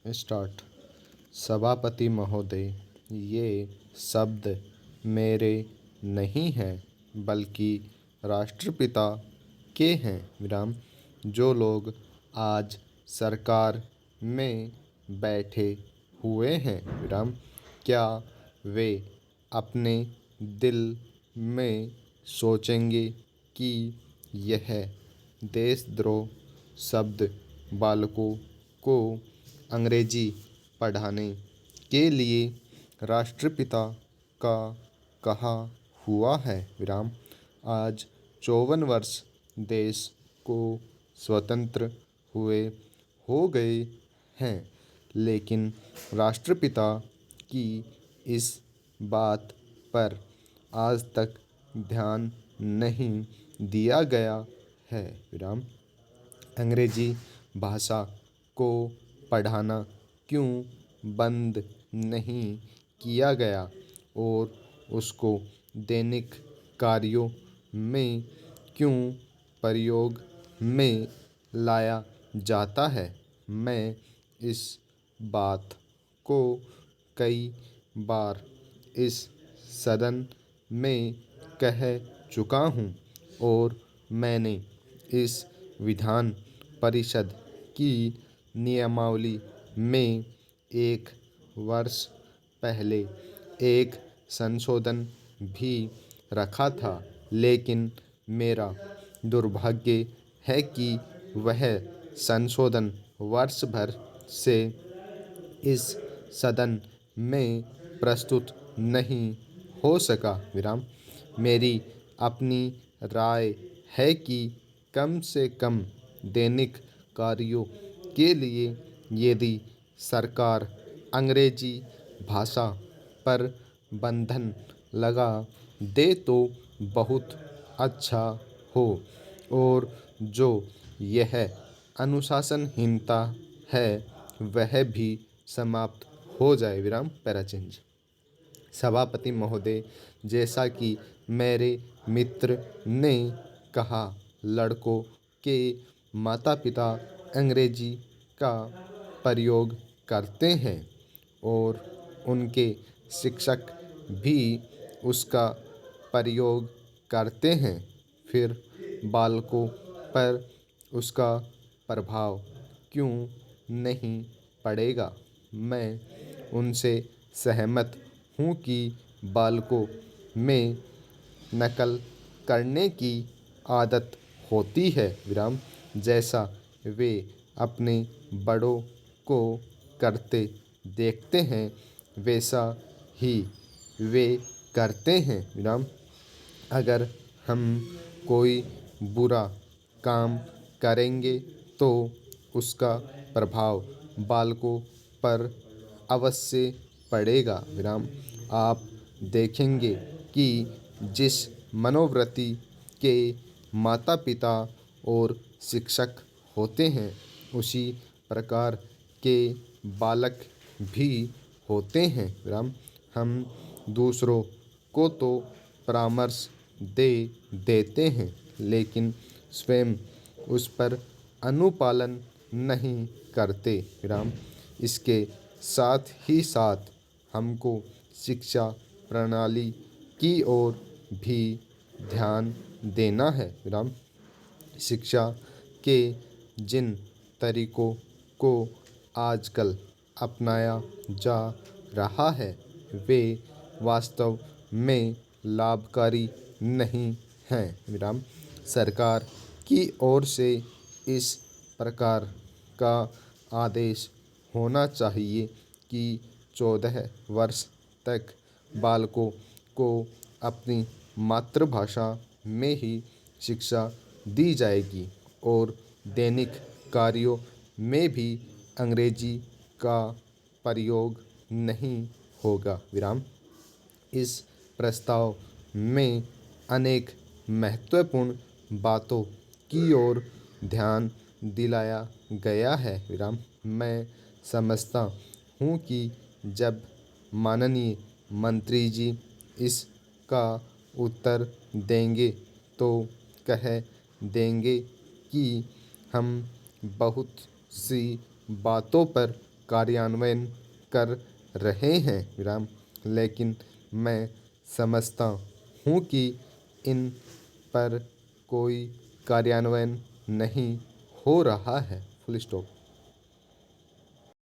Start. सभापति महोदय, ये शब्द मेरे नहीं हैं बल्कि राष्ट्रपिता के हैं विराम। जो लोग आज सरकार में बैठे हुए हैं विराम, क्या वे अपने दिल में सोचेंगे कि यह देशद्रोह शब्द बालकों को अंग्रेजी पढ़ाने के लिए राष्ट्रपिता का कहा हुआ है विराम। आज 54 वर्ष देश को स्वतंत्र हुए हो गए हैं, लेकिन राष्ट्रपिता की इस बात पर आज तक ध्यान नहीं दिया गया है विराम। अंग्रेजी भाषा को पढ़ाना क्यों बंद नहीं किया गया और उसको दैनिक कार्यों में क्यों प्रयोग में लाया जाता है। मैं इस बात को कई बार इस सदन में कह चुका हूँ और मैंने इस विधान परिषद की नियमावली में 1 वर्ष पहले एक संशोधन भी रखा था, लेकिन मेरा दुर्भाग्य है कि वह संशोधन वर्ष भर से इस सदन में प्रस्तुत नहीं हो सका विराम। मेरी अपनी राय है कि कम से कम दैनिक कार्यों के लिए यदि सरकार अंग्रेजी भाषा पर बंधन लगा दे तो बहुत अच्छा हो, और जो यह अनुशासनहीनता है वह भी समाप्त हो जाए विराम। पैराचेंज। सभापति महोदय, जैसा कि मेरे मित्र ने कहा, लड़कों के माता पिता अंग्रेजी का प्रयोग करते हैं और उनके शिक्षक भी उसका प्रयोग करते हैं, फिर बालकों पर उसका प्रभाव क्यों नहीं पड़ेगा। मैं उनसे सहमत हूँ कि बालकों में नकल करने की आदत होती है विराम, जैसा वे अपने बड़ों को करते देखते हैं वैसा ही वे करते हैं विराम। अगर हम कोई बुरा काम करेंगे तो उसका प्रभाव बालकों पर अवश्य पड़ेगा विराम। आप देखेंगे कि जिस मनोवृत्ति के माता पिता और शिक्षक होते हैं उसी प्रकार के बालक भी होते हैं विराम। हम दूसरों को तो परामर्श दे देते हैं, लेकिन स्वयं उस पर अनुपालन नहीं करते विराम। इसके साथ ही साथ हमको शिक्षा प्रणाली की ओर भी ध्यान देना है विराम। शिक्षा के जिन तरीकों को आजकल अपनाया जा रहा है वे वास्तव में लाभकारी नहीं हैं विराम। सरकार की ओर से इस प्रकार का आदेश होना चाहिए कि 14 वर्ष तक बालकों को अपनी मातृभाषा में ही शिक्षा दी जाएगी और दैनिक कार्यों में भी अंग्रेजी का प्रयोग नहीं होगा विराम। इस प्रस्ताव में अनेक महत्वपूर्ण बातों की ओर ध्यान दिलाया गया है विराम। मैं समझता हूँ कि जब माननीय मंत्री जी इसका उत्तर देंगे तो कह देंगे कि हम बहुत सी बातों पर कार्यान्वयन कर रहे हैं विराम, लेकिन मैं समझता हूँ कि इन पर कोई कार्यान्वयन नहीं हो रहा है। Full stop.